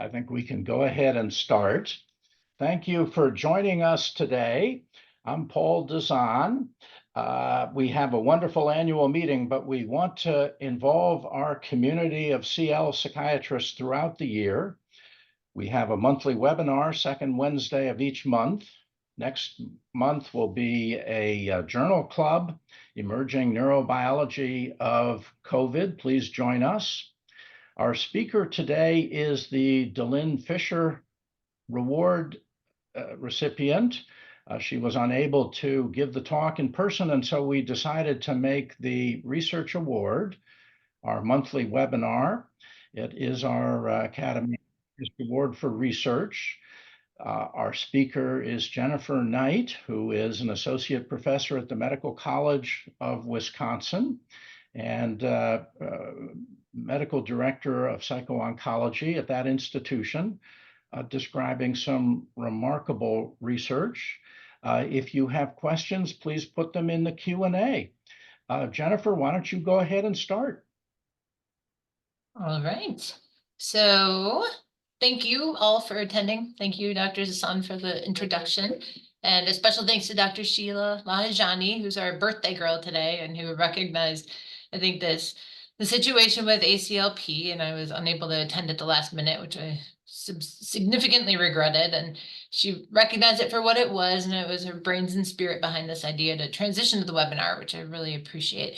I think we can go ahead and start. Thank you for joining us today. I'm Paul Dazan. We have a wonderful annual meeting, but we want to involve our community of CL psychiatrists throughout the year. We have a monthly webinar, second Wednesday of each month. Next month will be a journal club, Emerging Neurobiology of COVID. Please join us. Our speaker today is the Delynn Fisher Reward recipient. She was unable to give the talk in person, and so we decided to make the Research Award our monthly webinar. It is our Academy Award for Research. Our speaker is Jennifer Knight, who is an associate professor at the Medical College of Wisconsin and medical director of psycho-oncology at that institution, describing some remarkable research. If you have questions, please put them in the Q&A. Jennifer, why don't you go ahead and start? All right. So thank you all for attending. Thank you, Dr. Dazan, for the introduction. And a special thanks to Dr. Sheila Lahijani, who's our birthday girl today and who recognized, I think, the situation with ACLP, and I was unable to attend at the last minute, which I significantly regretted. And she recognized it for what it was, and it was her brains and spirit behind this idea to transition to the webinar, which I really appreciate.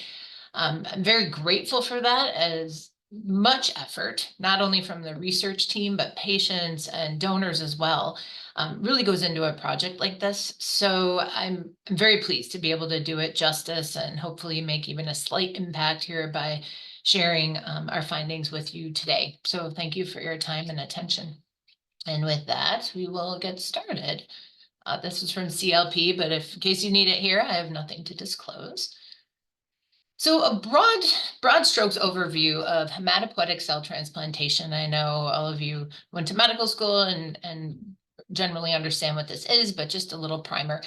I'm very grateful for that, as much effort, not only from the research team, but patients and donors as well, really goes into a project like this. So I'm very pleased to be able to do it justice and hopefully make even a slight impact here by sharing our findings with you today. So thank you for your time and attention. And with that, we will get started. This is from CLP, but in case you need it here, I have nothing to disclose. So a broad strokes overview of hematopoietic cell transplantation. I know all of you went to medical school and generally understand what this is, but just a little primer.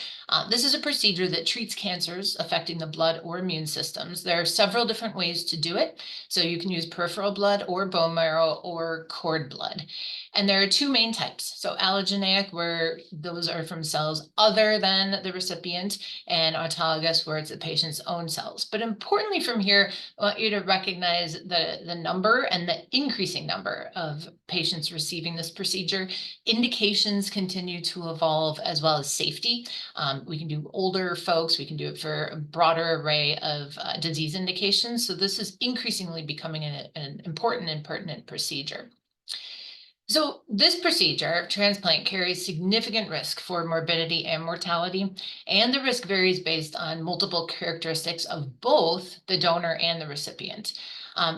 This is a procedure that treats cancers affecting the blood or immune systems. There are several different ways to do it. So you can use peripheral blood or bone marrow or cord blood. And there are two main types. So allogeneic, where those are from cells other than the recipient, and autologous, where it's the patient's own cells. But importantly from here, I want you to recognize the number and the increasing number of patients receiving this procedure. Indications continue to evolve, as well as safety. We can do older folks, we can do it for a broader array of disease indications. So this is increasingly becoming an important and pertinent procedure. So this procedure, transplant, carries significant risk for morbidity and mortality, and the risk varies based on multiple characteristics of both the donor and the recipient.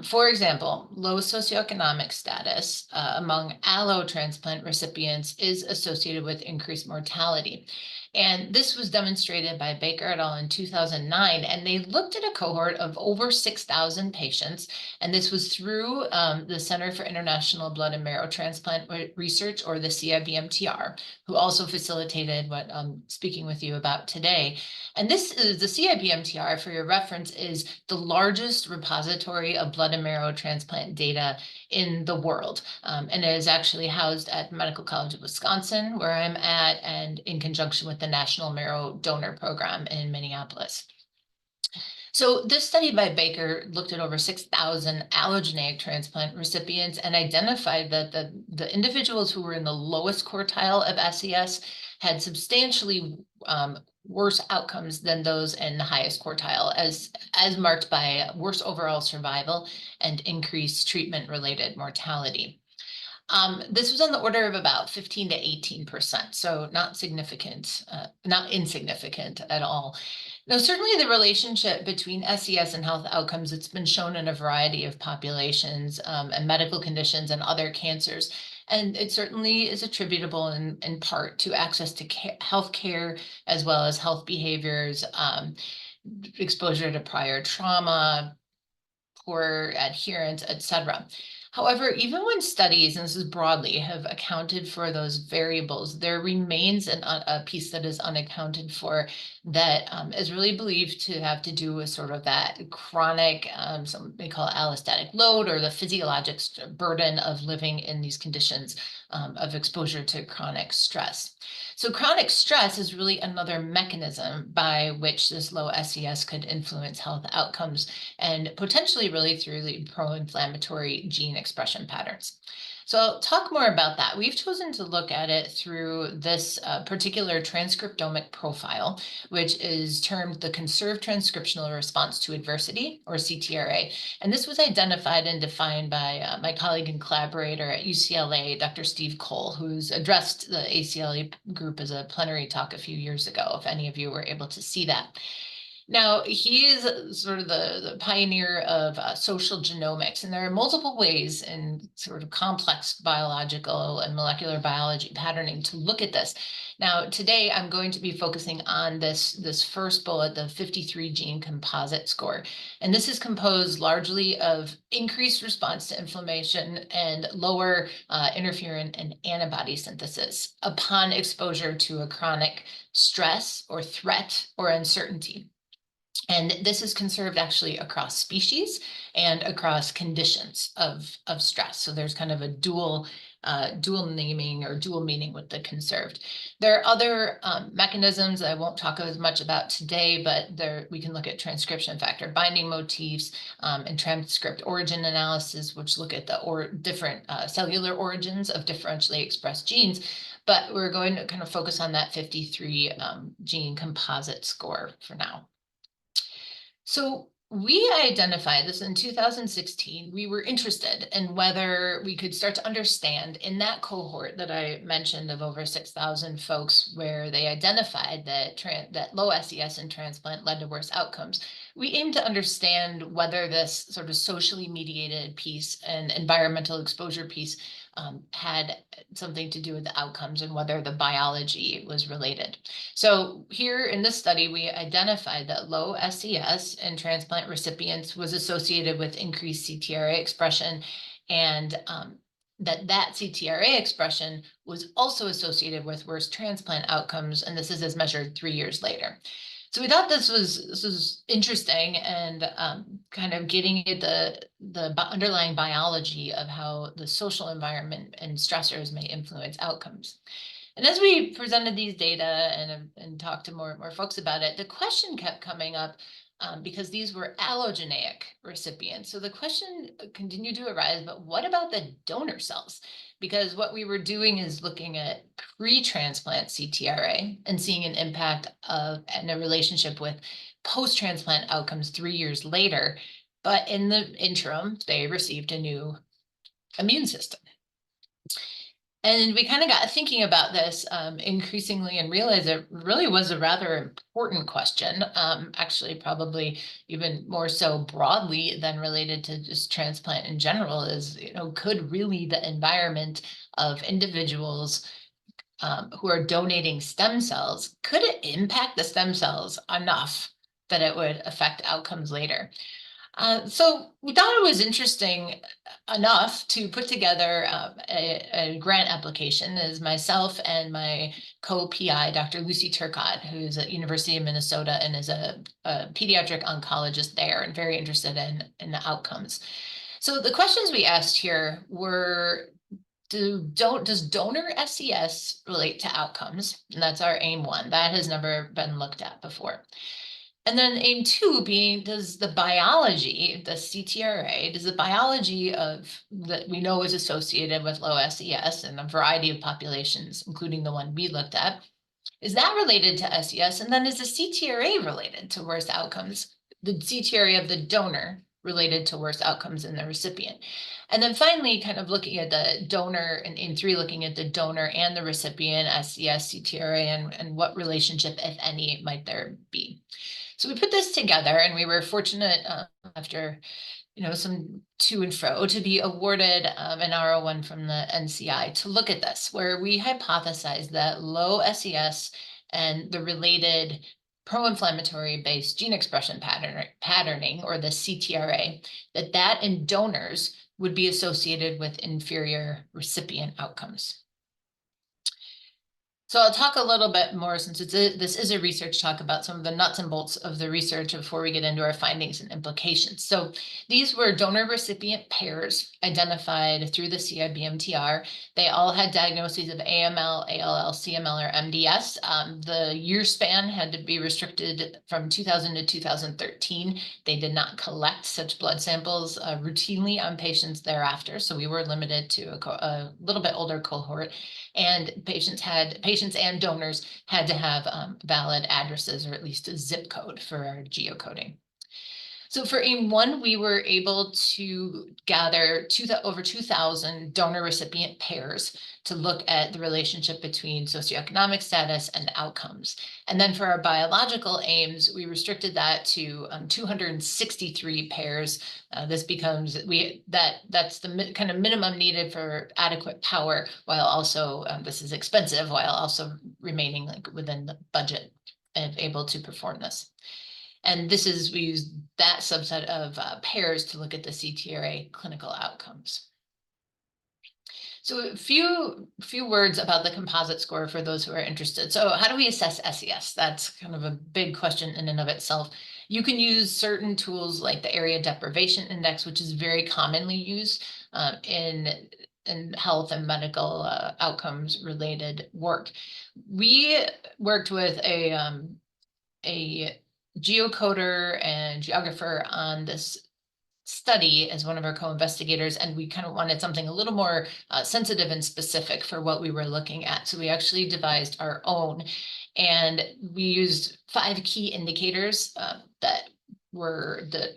For example, low socioeconomic status among allotransplant recipients is associated with increased mortality. And this was demonstrated by Baker et al. In 2009, and they looked at a cohort of over 6,000 patients, and this was through the Center for International Blood and Marrow Transplant Research, or the CIBMTR, who also facilitated what I'm speaking with you about today. And this is the CIBMTR, for your reference, is the largest repository of blood and marrow transplant data in the world. And it is actually housed at Medical College of Wisconsin, where I'm at, and in conjunction with the National Marrow Donor Program in Minneapolis. So this study by Baker looked at over 6,000 allogeneic transplant recipients and identified that the individuals who were in the lowest quartile of SES had substantially worse outcomes than those in the highest quartile, as marked by worse overall survival and increased treatment-related mortality. This was on the order of about 15 to 18%, so not significant, not insignificant at all. Now, certainly the relationship between SES and health outcomes, it's been shown in a variety of populations and medical conditions and other cancers. And it certainly is attributable in part to access to health care, as well as health behaviors, exposure to prior trauma, poor adherence, etc. However, even when studies, and this is broadly, have accounted for those variables, there remains a piece that is unaccounted for that is really believed to have to do with sort of that chronic, some may call it allostatic load, or the physiologic burden of living in these conditions of exposure to chronic stress. So chronic stress is really another mechanism by which this low SES could influence health outcomes, and potentially really through the pro-inflammatory gene expression patterns. So I'll talk more about that. We've chosen to look at it through this particular transcriptomic profile, which is termed the conserved transcriptional response to adversity, or CTRA. And this was identified and defined by my colleague and collaborator at UCLA, Dr. Steve Cole, who's addressed the ACLA group as a plenary talk a few years ago, if any of you were able to see that. Now, he is sort of the pioneer of social genomics, and there are multiple ways in sort of complex biological and molecular biology patterning to look at this. Now, today I'm going to be focusing on this first bullet, the 53 gene composite score. And this is composed largely of increased response to inflammation and lower interferon and antibody synthesis upon exposure to a chronic stress or threat or uncertainty. And this is conserved actually across species and across conditions of stress. So there's kind of a dual naming or dual meaning with the conserved. There are other mechanisms I won't talk as much about today, but we can look at transcription factor binding motifs and transcript origin analysis, which look at the different cellular origins of differentially expressed genes. But we're going to kind of focus on that 53 gene composite score for now. So we identified this in 2016. We were interested in whether we could start to understand in that cohort that I mentioned of over 6,000 folks, where they identified that low SES in transplant led to worse outcomes. We aimed to understand whether this sort of socially mediated piece and environmental exposure piece had something to do with the outcomes and whether the biology was related. So here in this study, we identified that low SES in transplant recipients was associated with increased CTRA expression, and that CTRA expression was also associated with worse transplant outcomes, and this is as measured 3 years later. So we thought this was interesting and kind of getting at the underlying biology of how the social environment and stressors may influence outcomes. And as we presented these data and talked to more folks about it, the question kept coming up because these were allogeneic recipients. So the question continued to arise, but what about the donor cells? Because what we were doing is looking at pre-transplant CTRA and seeing an impact and a relationship with post-transplant outcomes 3 years later. But in the interim, they received a new immune system. And we kind of got thinking about this increasingly and realized it really was a rather important question, actually probably even more so broadly than related to just transplant in general, is, could really the environment of individuals who are donating stem cells, could it impact the stem cells enough that it would affect outcomes later? So we thought it was interesting enough to put together a grant application as myself and my co-PI, Dr. Lucy Turcotte, who's at University of Minnesota and is a pediatric oncologist there and very interested in the outcomes. So the questions we asked here were, does donor SES relate to outcomes? And that's our aim 1. That has never been looked at before. And then aim 2 being, does the biology, the CTRA, does the biology that we know is associated with low SES in a variety of populations, including the one we looked at, is that related to SES? And then is the CTRA related to worse outcomes? The CTRA of the donor related to worse outcomes in the recipient? And then finally, kind of looking at the donor, and aim 3, looking at the donor and the recipient, SES, CTRA, and what relationship, if any, might there be? So we put this together, and we were fortunate after some to and fro to be awarded an R01 from the NCI to look at this, where we hypothesized that low SES and the related pro-inflammatory based gene expression patterning, or the CTRA, that in donors would be associated with inferior recipient outcomes. So I'll talk a little bit more, since this is a research talk, about some of the nuts and bolts of the research before we get into our findings and implications. So these were donor-recipient pairs identified through the CIBMTR. They all had diagnoses of AML, ALL, CML, or MDS. The year span had to be restricted from 2000 to 2013. They did not collect such blood samples routinely on patients thereafter, so we were limited to a little bit older cohort. And patients and donors had to have valid addresses, or at least a zip code for our geocoding. So for AIM-1, we were able to gather over 2,000 donor-recipient pairs to look at the relationship between socioeconomic status and outcomes. And then for our biological aims, we restricted that to 263 pairs. This becomes, that's the kind of minimum needed for adequate power, while also, this is expensive, while also remaining within the budget and able to perform this. And we use that subset of pairs to look at the CTRA clinical outcomes. So a few words about the composite score for those who are interested. So how do we assess SES? That's kind of a big question in and of itself. You can use certain tools like the Area Deprivation Index, which is very commonly used in health and medical outcomes related work. We worked with a geocoder and geographer on this study as one of our co-investigators, and we kind of wanted something a little more sensitive and specific for what we were looking at. So we actually devised our own, and we used 5 key indicators that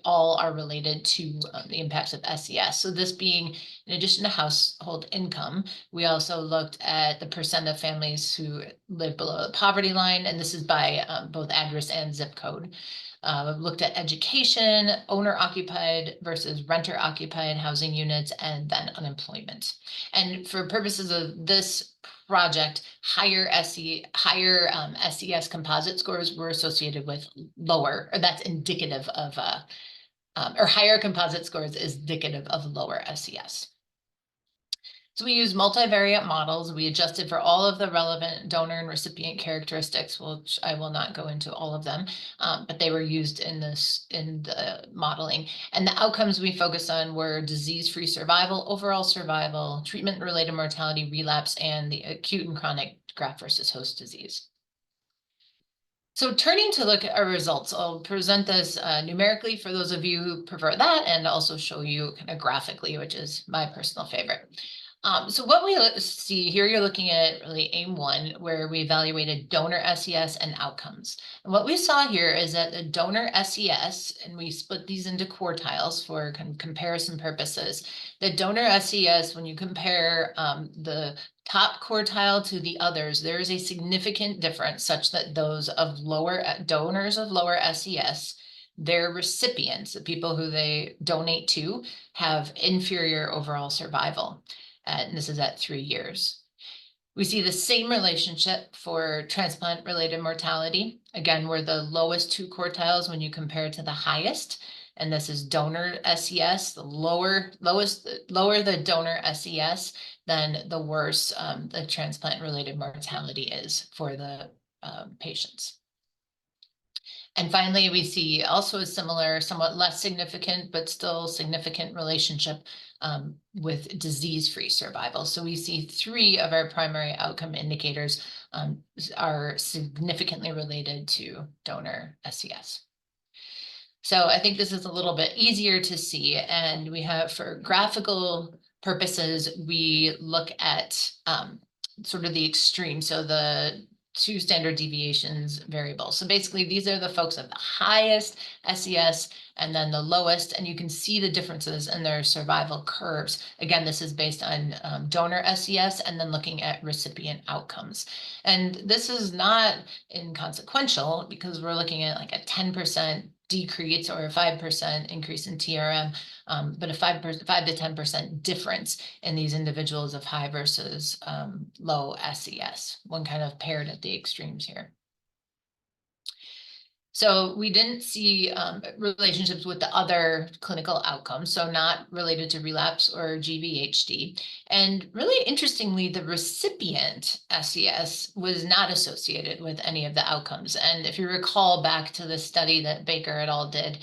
all are related to the impacts of SES. So this being, in addition to household income, we also looked at the percent of families who live below the poverty line, and this is by both address and zip code. We've looked at education, owner-occupied versus renter-occupied housing units, and then unemployment. And for purposes of this project, higher SES composite scores were associated with lower, or that's indicative of, or higher composite scores is indicative of lower SES. So we use multivariate models. We adjusted for all of the relevant donor and recipient characteristics, which I will not go into all of them, but they were used in the modeling. And the outcomes we focused on were disease-free survival, overall survival, treatment-related mortality, relapse, and the acute and chronic graft versus host disease. So turning to look at our results, I'll present this numerically for those of you who prefer that, and also show you kind of graphically, which is my personal favorite. So what we see here, you're looking at really AIM-1, where we evaluated donor SES and outcomes. And what we saw here is that the donor SES, and we split these into quartiles for comparison purposes, the donor SES, when you compare the top quartile to the others, there is a significant difference such that those of donors of lower SES, their recipients, the people who they donate to, have inferior overall survival. And this is at 3 years. We see the same relationship for transplant-related mortality. Again, we're the lowest 2 quartiles when you compare to the highest. And this is donor SES. The lower the donor SES, then the worse the transplant-related mortality is for the patients. And finally, we see also a similar, somewhat less significant, but still significant relationship with disease-free survival. So we see 3 of our primary outcome indicators are significantly related to donor SES. So I think this is a little bit easier to see, and we have, for graphical purposes, we look at sort of the extreme. So the 2 standard deviations variables. So basically, these are the folks at the highest SES and then the lowest, and you can see the differences in their survival curves. Again, this is based on donor SES and then looking at recipient outcomes. And this is not inconsequential, because we're looking at like a 10% decrease or a 5% increase in TRM, but a 5 to 10% difference in these individuals of high versus low SES, one kind of paired at the extremes here. So we didn't see relationships with the other clinical outcomes, so not related to relapse or GVHD. And really interestingly, the recipient SES was not associated with any of the outcomes. And if you recall back to the study that Baker et al. Did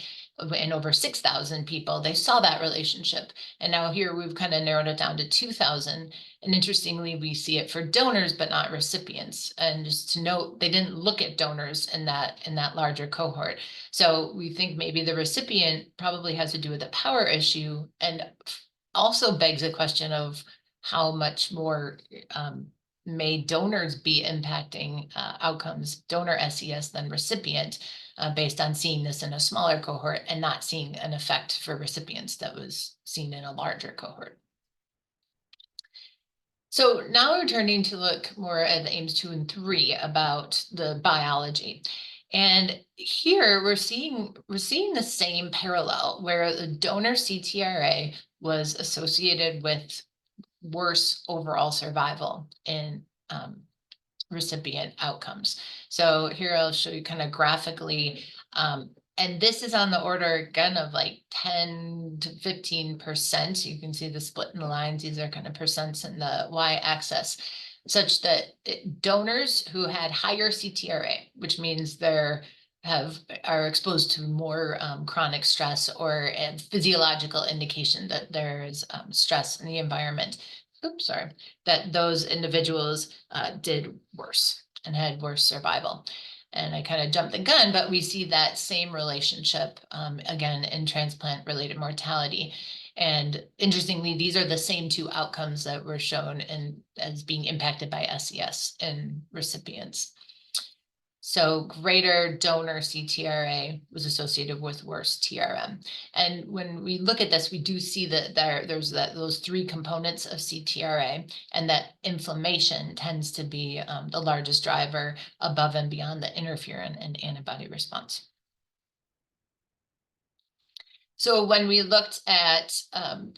in over 6,000 people, they saw that relationship. And now here we've kind of narrowed it down to 2,000. And interestingly, we see it for donors, but not recipients. And just to note, they didn't look at donors in that larger cohort. So we think maybe the recipient probably has to do with a power issue, and also begs a question of how much more may donors be impacting outcomes, donor SES than recipient, based on seeing this in a smaller cohort and not seeing an effect for recipients that was seen in a larger cohort. So now we're turning to look more at the aims 2 and 3 about the biology. And here we're seeing the same parallel where the donor CTRA was associated with worse overall survival in recipient outcomes. So here I'll show you kind of graphically, and this is on the order again of like 10 to 15%. You can see the split in the lines. These are kind of percents in the y-axis, such that donors who had higher CTRA, which means are exposed to more chronic stress or a physiological indication that there is stress in the environment. Oops, sorry, that those individuals did worse and had worse survival. And I kind of jumped the gun, but we see that same relationship again in transplant-related mortality. And interestingly, these are the same two outcomes that were shown as being impacted by SES in recipients. So greater donor CTRA was associated with worse TRM. And when we look at this, we do see that there's those three components of CTRA, and that inflammation tends to be the largest driver above and beyond the interferon and antibody response. So when we looked at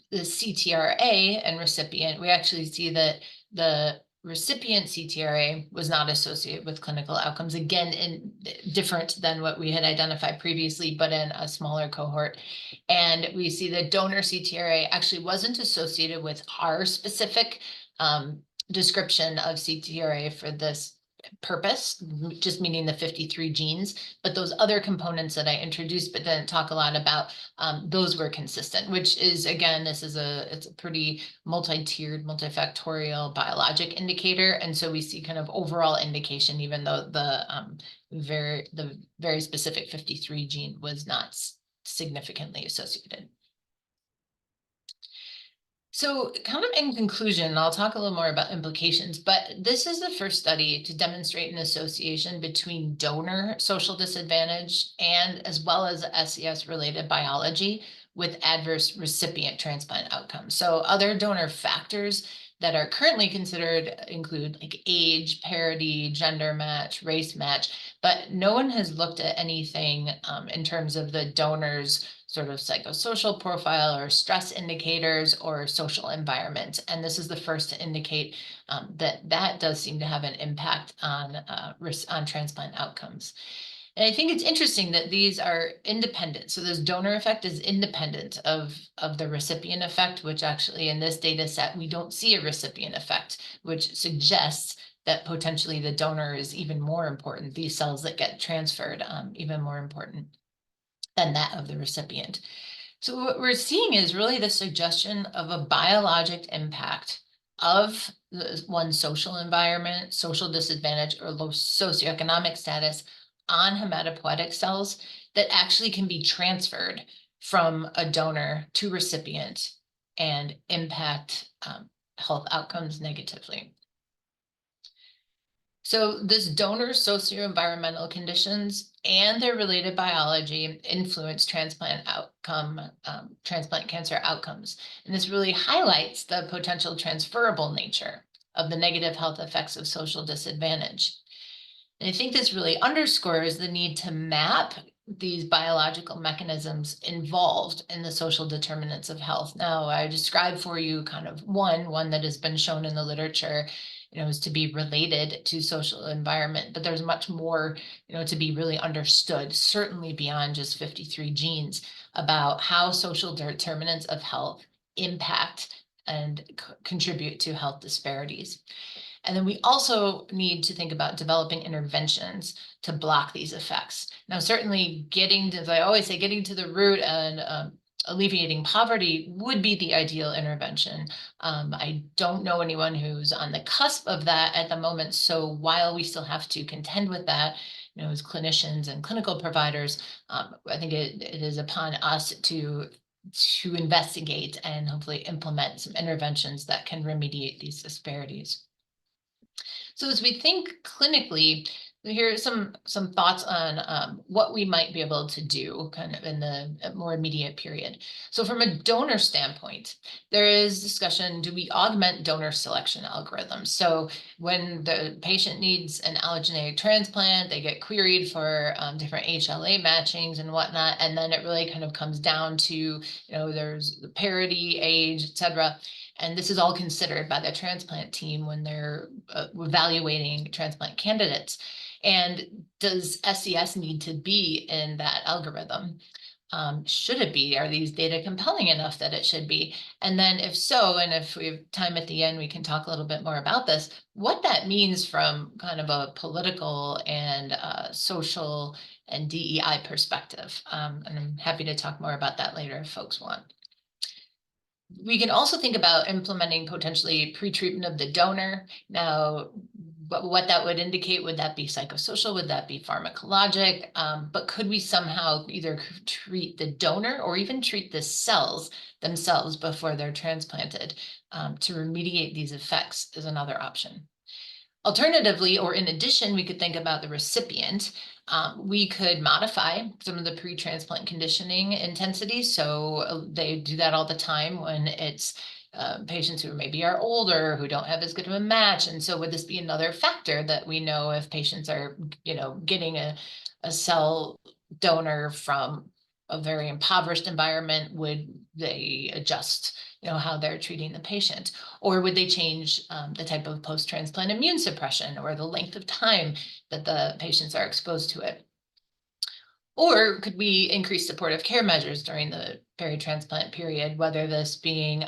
the CTRA and recipient, we actually see that the recipient CTRA was not associated with clinical outcomes, again, different than what we had identified previously, but in a smaller cohort. And we see that donor CTRA actually wasn't associated with our specific description of CTRA for this purpose, just meaning the 53 genes, but those other components that I introduced but didn't talk a lot about, those were consistent, which is, again, it's a pretty multi-tiered, multifactorial biologic indicator. And so we see kind of overall indication, even though the very specific 53 gene was not significantly associated. So kind of in conclusion, I'll talk a little more about implications, but this is the first study to demonstrate an association between donor social disadvantage and as well as SES related biology with adverse recipient transplant outcomes. So other donor factors that are currently considered include like age, parity, gender match, race match, but no one has looked at anything in terms of the donor's sort of psychosocial profile or stress indicators or social environment. And this is the first to indicate that does seem to have an impact on transplant outcomes. And I think it's interesting that these are independent. So this donor effect is independent of the recipient effect, which actually in this data set, we don't see a recipient effect, which suggests that potentially the donor is even more important. These cells that get transferred, even more important than that of the recipient. So what we're seeing is really the suggestion of a biologic impact of one's social environment, social disadvantage, or low socioeconomic status on hematopoietic cells that actually can be transferred from a donor to recipient and impact health outcomes negatively. So this donor socio-environmental conditions and their related biology influence transplant cancer outcomes. And this really highlights the potential transferable nature of the negative health effects of social disadvantage. And I think this really underscores the need to map these biological mechanisms involved in the social determinants of health. Now, I described for you kind of one that has been shown in the literature is to be related to social environment, but there's much more, to be really understood, certainly beyond just 53 genes, about how social determinants of health impact and contribute to health disparities. And then we also need to think about developing interventions to block these effects. Now, certainly as I always say, getting to the root and alleviating poverty would be the ideal intervention. I don't know anyone who's on the cusp of that at the moment. So while we still have to contend with that, as clinicians and clinical providers, I think it is upon us to investigate and hopefully implement some interventions that can remediate these disparities. So as we think clinically, here are some thoughts on what we might be able to do kind of in the more immediate period. So from a donor standpoint, there is discussion, do we augment donor selection algorithms? So when the patient needs an allogeneic transplant, they get queried for different HLA matchings and whatnot, and then it really kind of comes down to, there's the parity, age, et cetera. And this is all considered by the transplant team when they're evaluating transplant candidates. And does SCS need to be in that algorithm? Should it be? Are these data compelling enough that it should be? And then if so, and if we have time at the end, we can talk a little bit more about this, what that means from kind of a political and social and DEI perspective. And I'm happy to talk more about that later if folks want. We can also think about implementing potentially pre-treatment of the donor. Now, what that would indicate, would that be psychosocial? Would that be pharmacologic? But could we somehow either treat the donor or even treat the cells themselves before they're transplanted to remediate these effects is another option. Alternatively, or in addition, we could think about the recipient. We could modify some of the pre-transplant conditioning intensity. So they do that all the time when it's patients who maybe are older, who don't have as good of a match. And so would this be another factor that we know if patients are, getting a cell donor from a very impoverished environment, would they adjust how they're treating the patient? Or would they change the type of post-transplant immune suppression or the length of time that the patients are exposed to it? Or could we increase supportive care measures during the peri-transplant period, whether this being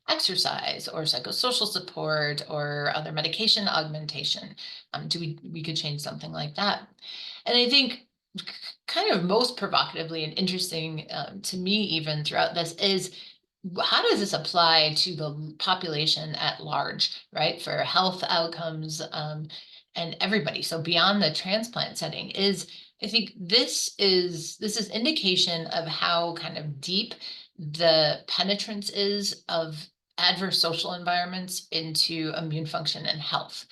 exercise or psychosocial support or other medication augmentation? We could change something like that. And I think kind of most provocatively and interesting to me even throughout this is, how does this apply to the population at large, right? For health outcomes and everybody. So beyond the transplant setting I think this is indication of how kind of deep the penetrance is of adverse social environments into immune function and health.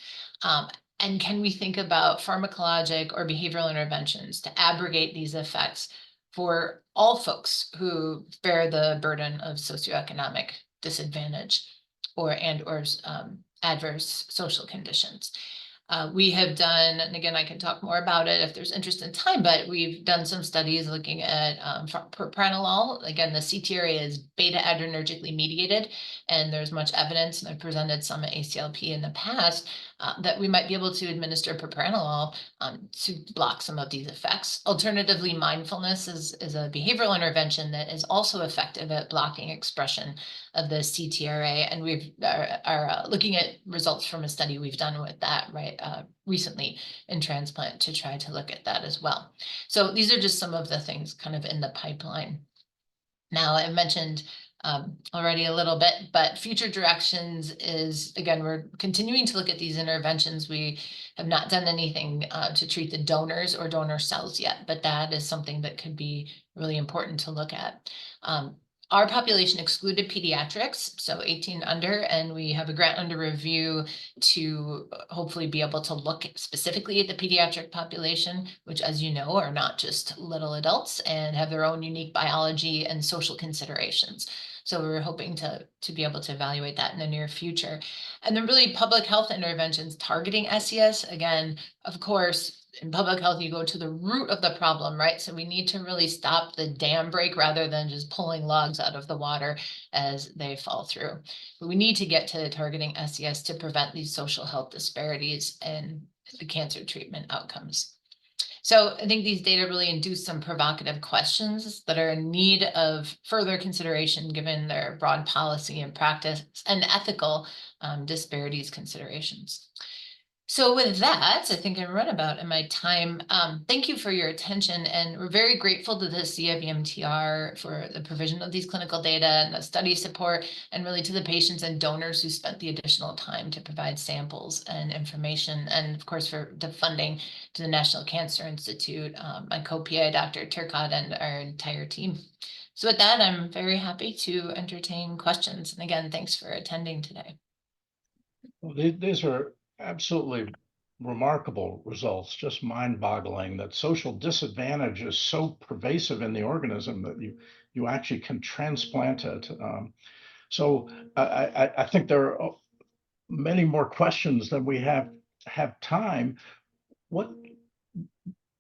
And can we think about pharmacologic or behavioral interventions to abrogate these effects for all folks who bear the burden of socioeconomic disadvantage or adverse social conditions? We have done, and again, I can talk more about it if there's interest in time, but we've done some studies looking at propranolol. Again, the CTRA is beta adrenergically mediated, and there's much evidence, and I've presented some at ACLP in the past, that we might be able to administer propranolol to block some of these effects. Alternatively, mindfulness is a behavioral intervention that is also effective at blocking expression of the CTRA, and we are looking at results from a study we've done with that recently in transplant to try to look at that as well. So these are just some of the things kind of in the pipeline. Now, I mentioned already a little bit, but future directions is, again, we're continuing to look at these interventions. We have not done anything to treat the donors or donor cells yet, but that is something that could be really important to look at. Our population excluded pediatrics, so 18 under, and we have a grant under review to hopefully be able to look specifically at the pediatric population, which, as you know, are not just little adults and have their own unique biology and social considerations. So we're hoping to be able to evaluate that in the near future. And then really public health interventions targeting SCS, again, of course, in public health, you go to the root of the problem, right? So we need to really stop the dam break rather than just pulling logs out of the water as they fall through. But we need to get to targeting SES to prevent these social health disparities and the cancer treatment outcomes. So I think these data really induce some provocative questions that are in need of further consideration given their broad policy and practice and ethical disparities considerations. So with that, I think I'm run about in my time. Thank you for your attention, and we're very grateful to the CIBMTR for the provision of these clinical data and the study support, and really to the patients and donors who spent the additional time to provide samples and information, and of course for the funding to the National Cancer Institute, my co-PI, Dr. Turcott, and our entire team. So with that, I'm very happy to entertain questions. And again, thanks for attending today. Well, these are absolutely remarkable results, just mind-boggling that social disadvantage is so pervasive in the organism that you actually can transplant it. So I think there are many more questions than we have time. What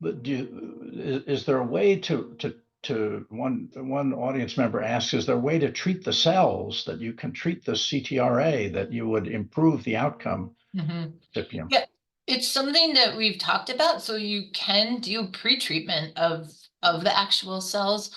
is there a way to one audience member asks, is there a way to treat the cells that you can treat the CTRA that you would improve the outcome? Yeah, it's something that we've talked about. So you can do pre-treatment of the actual cells.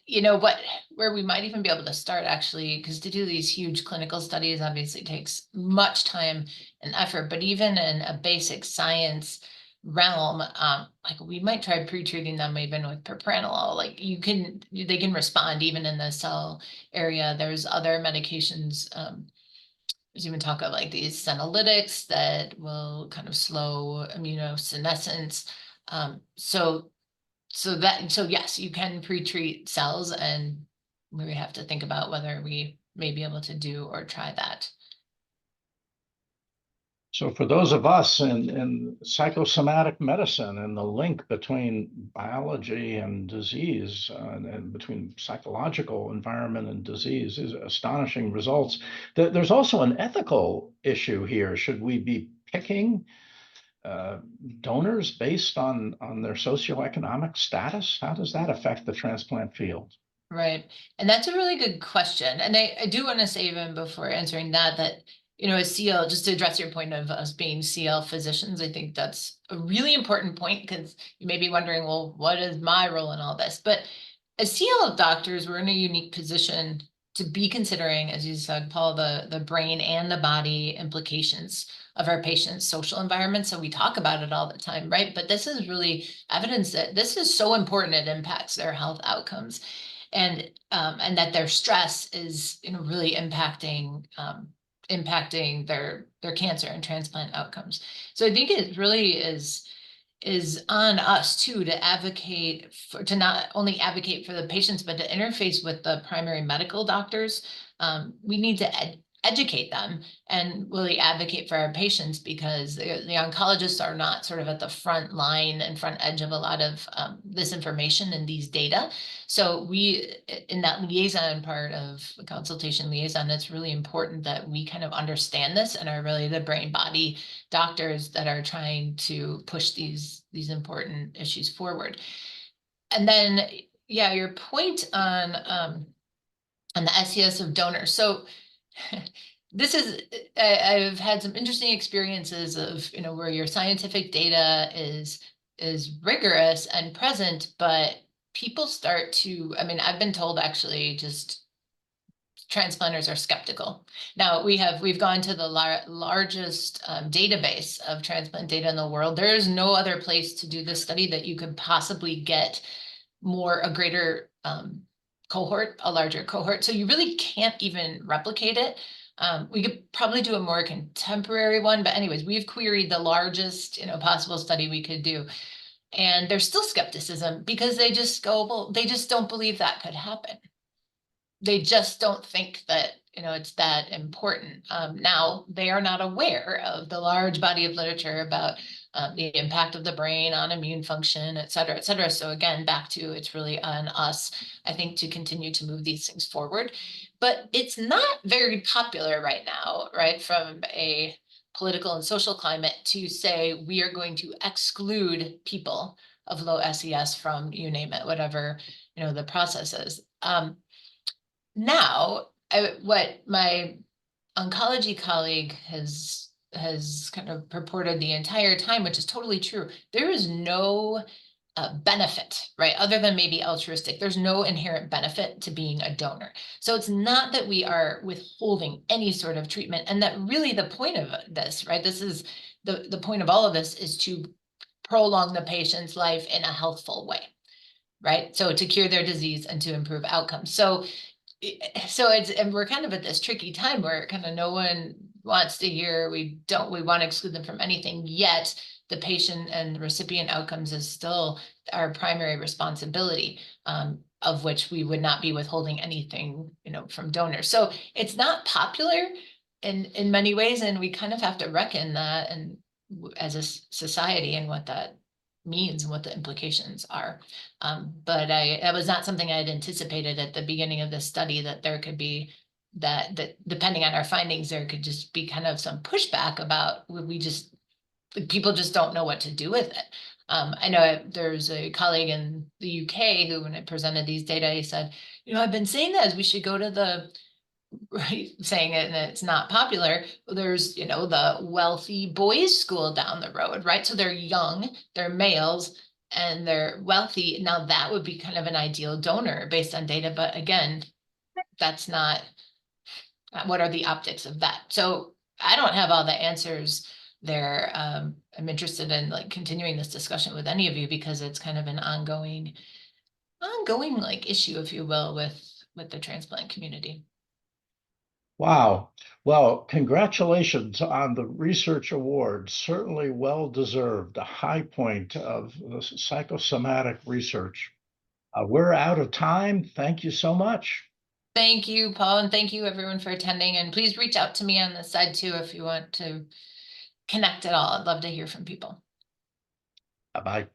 You know what, where we might even be able to start actually, because to do these huge clinical studies obviously takes much time and effort, but even in a basic science realm, like we might try pre-treating them even with propranolol. Like they can respond even in the cell area. There's other medications. There's even talk of like these senolytics that will kind of slow immunosenescence. So yes, you can pre-treat cells, and we have to think about whether we may be able to do or try that. So for those of us in psychosomatic medicine and the link between biology and disease and between psychological environment and disease is astonishing results. There's also an ethical issue here. Should we be picking donors based on their socioeconomic status? How does that affect the transplant field? Right. And that's a really good question. And I do want to say even before answering that, as CL, just to address your point of us being CL physicians, I think that's a really important point, because you may be wondering, well, what is my role in all this? But as CL doctors, we're in a unique position to be considering, as you said, Paul, the brain and the body implications of our patients' social environment. So we talk about it all the time, right? But this is really evidence that this is so important, it impacts their health outcomes, and that their stress is really impacting their cancer and transplant outcomes. So I think it really is on us too to advocate to not only advocate for the patients, but to interface with the primary medical doctors. We need to educate them and really advocate for our patients, because the oncologists are not sort of at the front line and front edge of a lot of this information and these data. So we, in that liaison part of the consultation liaison, it's really important that we kind of understand this and are really the brain body doctors that are trying to push these important issues forward. And then, yeah, your point on the SES of donors. So I've had some interesting experiences of, where your scientific data is rigorous and present, but people start to, I've been told actually just transplanters are skeptical. Now we've gone to the largest database of transplant data in the world. There is no other place to do this study that you could possibly get a greater cohort, a larger cohort. So you really can't even replicate it. We could probably do a more contemporary one, but anyways, we've queried the largest, possible study we could do. And there's still skepticism, because they just go, well, they just don't believe that could happen. They just don't think that, it's that important. Now, they are not aware of the large body of literature about the impact of the brain on immune function, et cetera, et cetera. So again, back to, it's really on us, I think, to continue to move these things forward. But it's not very popular right now, right? From a political and social climate to say we are going to exclude people of low SES from, you name it, whatever, the process is. Now, what my oncology colleague has kind of purported the entire time, which is totally true, there is no benefit, right? Other than maybe altruistic, there's no inherent benefit to being a donor. So it's not that we are withholding any sort of treatment, and that really the point of this, right? This is the point of all of this is to prolong the patient's life in a healthful way, right? So to cure their disease and to improve outcomes. So and we're kind of at this tricky time where kind of no one wants to hear, we want to exclude them from anything, yet the patient and recipient outcomes is still our primary responsibility, of which we would not be withholding anything, from donors. So it's not popular in many ways, and we kind of have to reckon that and as a society and what that means and what the implications are. But that was not something I had anticipated at the beginning of this study, that there could be that depending on our findings, there could just be kind of some pushback about people just don't know what to do with it. I know there's a colleague in the UK who, when I presented these data, he said, I've been saying that we should go to the right, saying it and it's not popular. There's, the wealthy boys' school down the road, right? So they're young, they're males, and they're wealthy. Now that would be kind of an ideal donor based on data. But again, that's not, what are the optics of that? So I don't have all the answers there. I'm interested in continuing this discussion with any of you, because it's kind of an ongoing issue, if you will, with the transplant community. Wow. Well, congratulations on the research award. Certainly well deserved, a high point of the psychosomatic research. We're out of time. Thank you so much. Thank you, Paul, and thank you everyone for attending. And please reach out to me on the side too if you want to connect at all. I'd love to hear from people. Bye-bye.